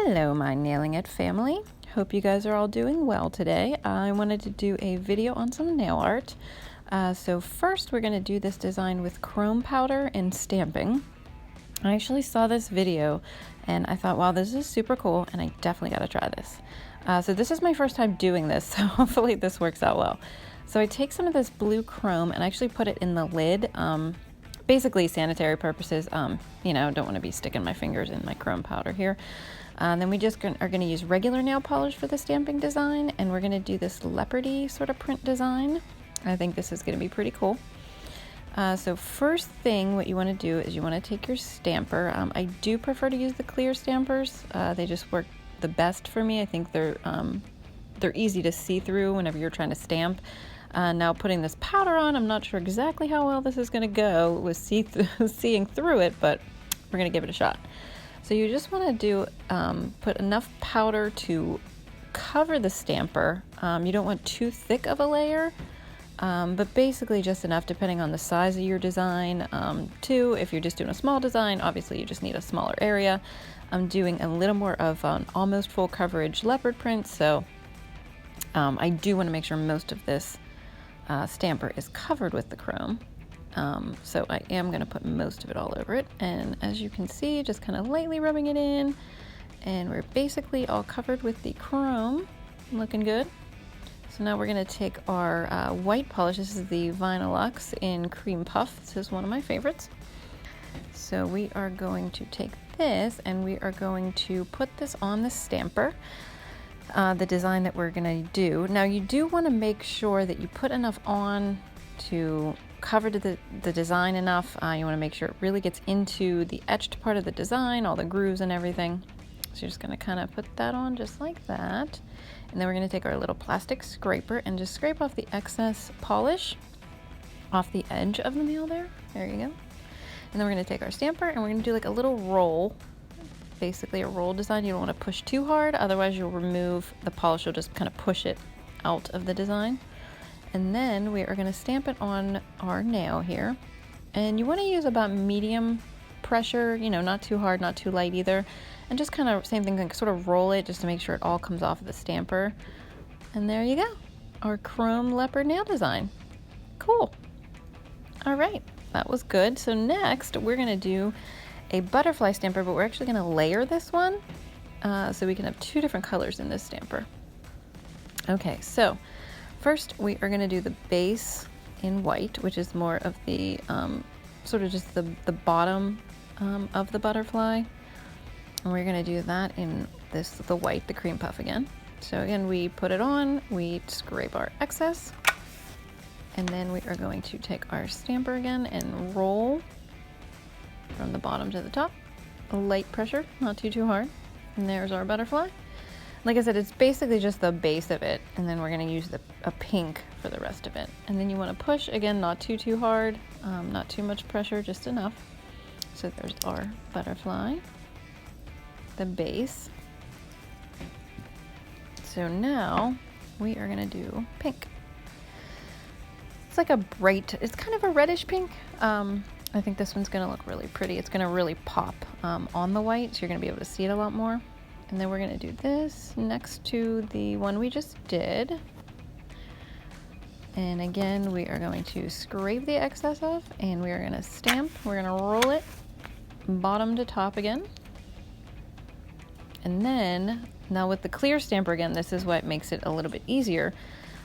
Hello, my Nailing It family. Hope you guys are all doing well today. I wanted to do a video on some nail art. So first we're going to do this design with chrome powder and stamping. I actually saw this video and I thought, wow, this is super cool and I definitely got to try this. So this is my first time doing this, so hopefully this works out well. So I take some of this blue chrome and actually put it in the lid. Basically sanitary purposes, you know, don't want to be sticking my fingers in my chrome powder here. Then we just are going to use regular nail polish for the stamping design, and we're going to do this leopardy sort of print design. I think this is going to be pretty cool. So first thing, what you want to do is you want to take your stamper. I do prefer to use the clear stampers. They just work the best for me. I think they're easy to see through whenever you're trying to stamp. Now putting this powder on, I'm not sure exactly how well this is going to go with seeing through it, but we're going to give it a shot. So you just want to do put enough powder to cover the stamper. You don't want too thick of a layer, but basically just enough depending on the size of your design. Too, if you're just doing a small design, obviously you just need a smaller area. I'm doing a little more of an almost full coverage leopard print, so I do want to make sure most of this stamper is covered with the chrome. So I am going to put most of it all over it, and as you can see, just kind of lightly rubbing it in, and we're basically all covered with the chrome. Looking good. So now we're going to take our white polish. This is the Vinylux in Cream Puff. This is one of my favorites. So we are going to take this and we are going to put this on the stamper. The design that we're going to do. Now you do want to make sure that you put enough on to cover the design enough. You want to make sure it really gets into the etched part of the design, all the grooves and everything. So you're just going to kind of put that on just like that. And then we're going to take our little plastic scraper and just scrape off the excess polish off the edge of the nail there. There you go. And then we're going to take our stamper and we're going to do like a little roll. Basically a roll design. You don't want to push too hard, otherwise you'll remove the polish. You'll just kind of push it out of the design. And then we are going to stamp it on our nail here. And you want to use about medium pressure, you know, not too hard, not too light either. And just kind of, same thing, like sort of roll it just to make sure it all comes off of the stamper. And there you go, our chrome leopard nail design. Cool. All right, that was good. So next we're going to do a butterfly stamper, but we're actually going to layer this one so we can have two different colors in this stamper. Okay, so first we are going to do the base in white, which is more of the sort of just the bottom of the butterfly, and we're going to do that in the white, the Cream Puff again. So again, we put it on, we scrape our excess, and then we are going to take our stamper again and roll from the bottom to the top. A light pressure, not too hard. And there's our butterfly. Like I said, it's basically just the base of it, and then we're going to use a pink for the rest of it. And then you want to push, again, not too hard, not too much pressure, just enough. So there's our butterfly, the base. So now we are going to do pink. It's like a bright, it's kind of a reddish pink. I think this one's going to look really pretty. It's going to really pop on the white, so you're going to be able to see it a lot more. And then we're going to do this next to the one we just did. And again, we are going to scrape the excess off, and we are going to stamp. We're going to roll it bottom to top again. And then, now with the clear stamper again, this is what makes it a little bit easier.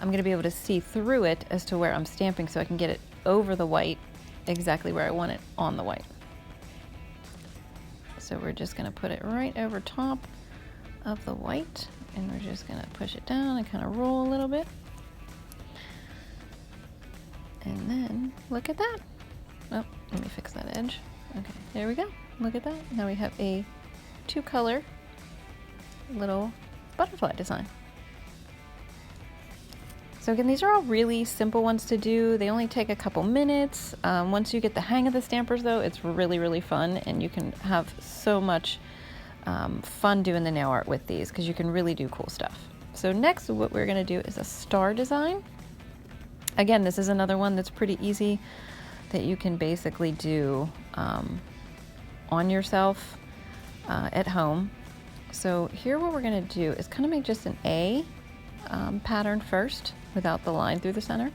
I'm going to be able to see through it as to where I'm stamping, so I can get it over the white exactly where I want it on the white. So we're just going to put it right over top of the white, and we're just going to push it down and kind of roll a little bit. And then look at that. Oh, let me fix that edge. Okay, there we go. Look at that. Now we have a two-color little butterfly design. So again, these are all really simple ones to do. They only take a couple minutes. Once you get the hang of the stampers though, it's really fun, and you can have so much fun doing the nail art with these because you can really do cool stuff. So next what we're gonna do is a star design. Again, this is another one that's pretty easy that you can basically do on yourself at home. So here what we're gonna do is kind of make just an A pattern first without the line through the center.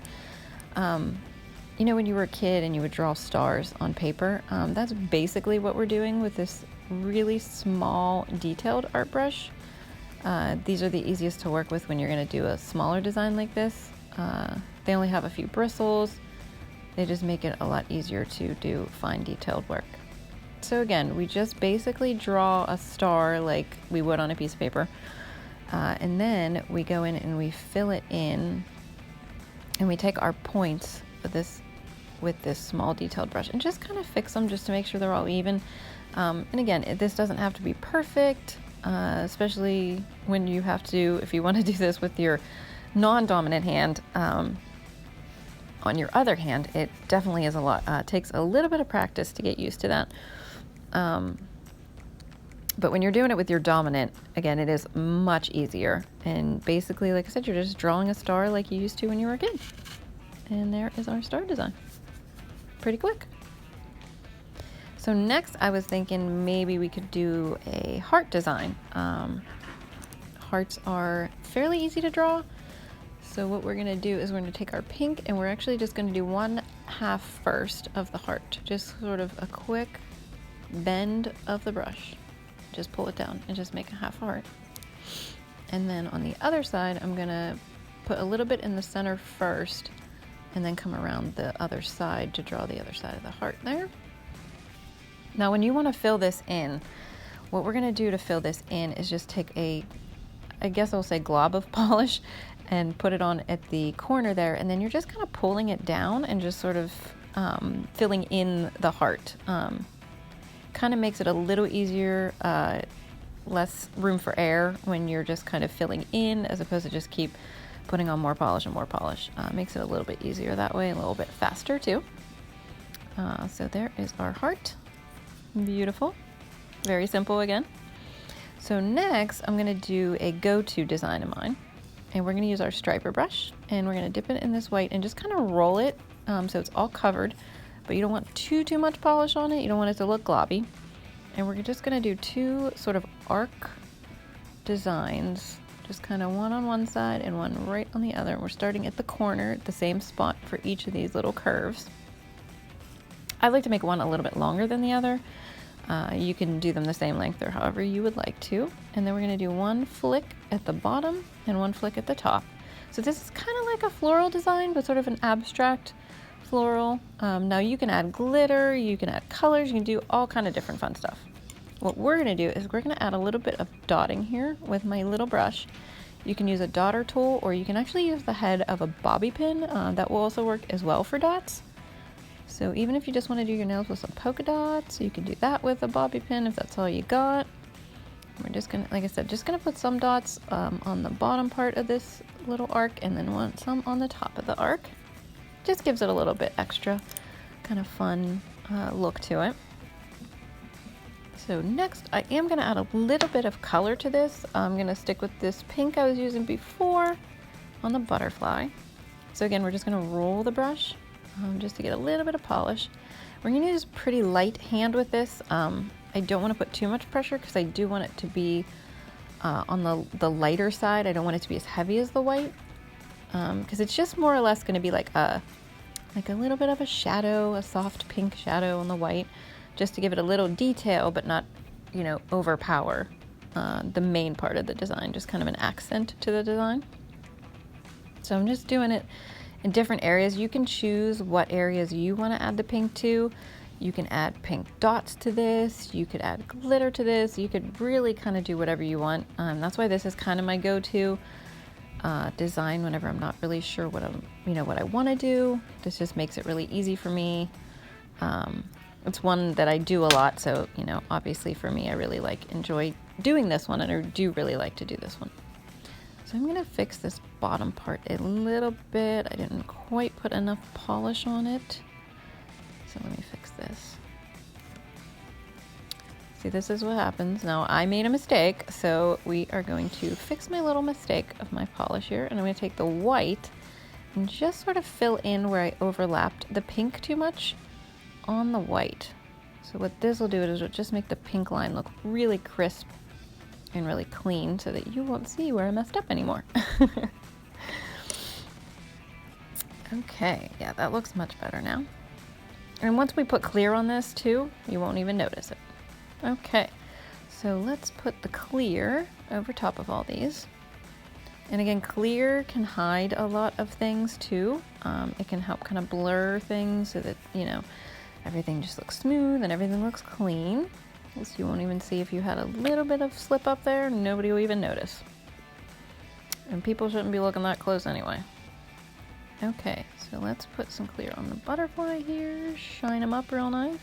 You know, when you were a kid and you would draw stars on paper, that's basically what we're doing with this really small detailed art brush. These are the easiest to work with when you're gonna do a smaller design like this. They only have a few bristles. They just make it a lot easier to do fine detailed work. So again, we just basically draw a star like we would on a piece of paper. And then we go in and we fill it in, and we take our points with this small detailed brush and just kind of fix them just to make sure they're all even. And again, this doesn't have to be perfect, especially when you have to, if you want to do this with your non-dominant hand. On your other hand, it definitely is a lot, takes a little bit of practice to get used to that. But when you're doing it with your dominant, again, it is much easier. And basically, like I said, you're just drawing a star like you used to when you were a kid. And there is our star design. Pretty quick. So next I was thinking maybe we could do a heart design. Hearts are fairly easy to draw. So what we're gonna do is we're gonna take our pink and we're actually just gonna do 1/2 first of the heart. Just sort of a quick bend of the brush. Just pull it down and just make a half heart. And then on the other side, I'm gonna put a little bit in the center first and then come around the other side to draw the other side of the heart there. Now when you wanna fill this in, what we're gonna do to fill this in is just take a, I guess I'll say glob of polish, and put it on at the corner there, and then you're just kind of pulling it down and just sort of filling in the heart. Kind of makes it a little easier, less room for error when you're just kind of filling in as opposed to just keep putting on more polish and more polish. Makes it a little bit easier that way, a little bit faster too. So there is our heart. Beautiful. Very simple again. So next I'm gonna do a go-to design of mine. And we're gonna use our striper brush and we're gonna dip it in this white and just kind of roll it so it's all covered, but you don't want too much polish on it. You don't want it to look globby. And we're just gonna do 2 sort of arc designs, just kind of one on one side and one right on the other. We're starting at the corner, at the same spot for each of these little curves. I like to make one a little bit longer than the other. You can do them the same length or however you would like to. And then we're gonna do 1 flick at the bottom and 1 flick at the top. So this is kind of like a floral design, but sort of an abstract floral. Now you can add glitter, you can add colors, you can do all kind of different fun stuff. What we're gonna do is we're gonna add a little bit of dotting here with my little brush. You can use a dotter tool, or you can actually use the head of a bobby pin. That will also work as well for dots. So even if you just want to do your nails with some polka dots, you can do that with a bobby pin if that's all you got. We're just gonna, like I said, just gonna put some dots on the bottom part of this little arc and then some on the top of the arc. Just gives it a little bit extra kind of fun look to it. So next I am gonna add a little bit of color to this. I'm gonna stick with this pink I was using before on the butterfly. So again, we're just gonna roll the brush just to get a little bit of polish. We're gonna use pretty light hand with this. I don't want to put too much pressure because I do want it to be on the lighter side. I don't want it to be as heavy as the white because it's just more or less going to be like a little bit of a shadow, a soft pink shadow on the white, just to give it a little detail, but not, you know, overpower the main part of the design, just kind of an accent to the design. So I'm just doing it in different areas. You can choose what areas you want to add the pink to. You can add pink dots to this. You could add glitter to this. You could really kind of do whatever you want. That's why this is kind of my go-to design whenever I'm not really sure what I want to do. This just makes it really easy for me. It's one that I do a lot, so you know, obviously for me, I really enjoy doing this one, and I do really like to do this one. So I'm gonna fix this bottom part a little bit. I didn't quite put enough polish on it. So let me fix this. See, this is what happens. Now I made a mistake, so we are going to fix my little mistake of my polish here, and I'm gonna take the white and just sort of fill in where I overlapped the pink too much on the white. So what this will do is it'll just make the pink line look really crisp and really clean so that you won't see where I messed up anymore. Okay, yeah, that looks much better now. And once we put clear on this too, you won't even notice it. Okay, so let's put the clear over top of all these. And again, clear can hide a lot of things too. It can help kind of blur things so that, you know, everything just looks smooth and everything looks clean. So you won't even see if you had a little bit of slip up there, nobody will even notice. And people shouldn't be looking that close anyway. Okay, so let's put some clear on the butterfly here, shine them up real nice.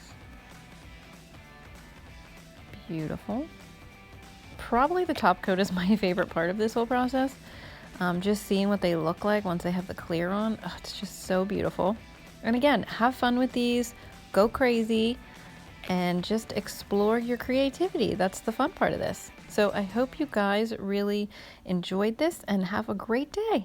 Beautiful. Probably the top coat is my favorite part of this whole process. Just seeing what they look like once they have the clear on, oh, it's just so beautiful. And again, have fun with these, go crazy, and just explore your creativity. That's the fun part of this. So I hope you guys really enjoyed this and have a great day.